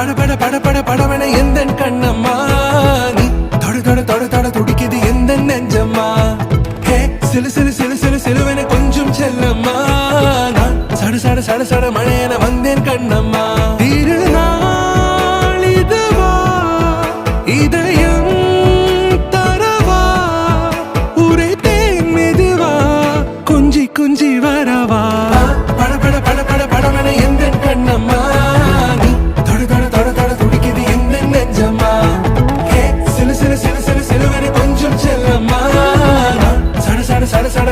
பட பட பட பட படவன எந்த கண்ணம்மா நீ தொட தொட தொட தொட துடிக்குது எந்த நெஞ்சம்மா ஹே சிலு சிலு சிலு சிலு சிலுவன கொஞ்சம் செல்லம்மா நான் சட சட சட சட மழையன வந்தேன் கண்ணம்மா திருநாள் இதுவா இதயம் தரவா உரைத்தேன் மெதுவா குஞ்சி குஞ்சி வரவா பட பட பட பட படவன எந்த கண்ணம்மா நீ தொட தொட தொட தொட துடிக்குது எந்த நெஞ்சம்மா ஹே சிலு சிலு சிலு சிலு சிலுவன கொஞ்சம் செல்லம்மா நான் சட சட சட சட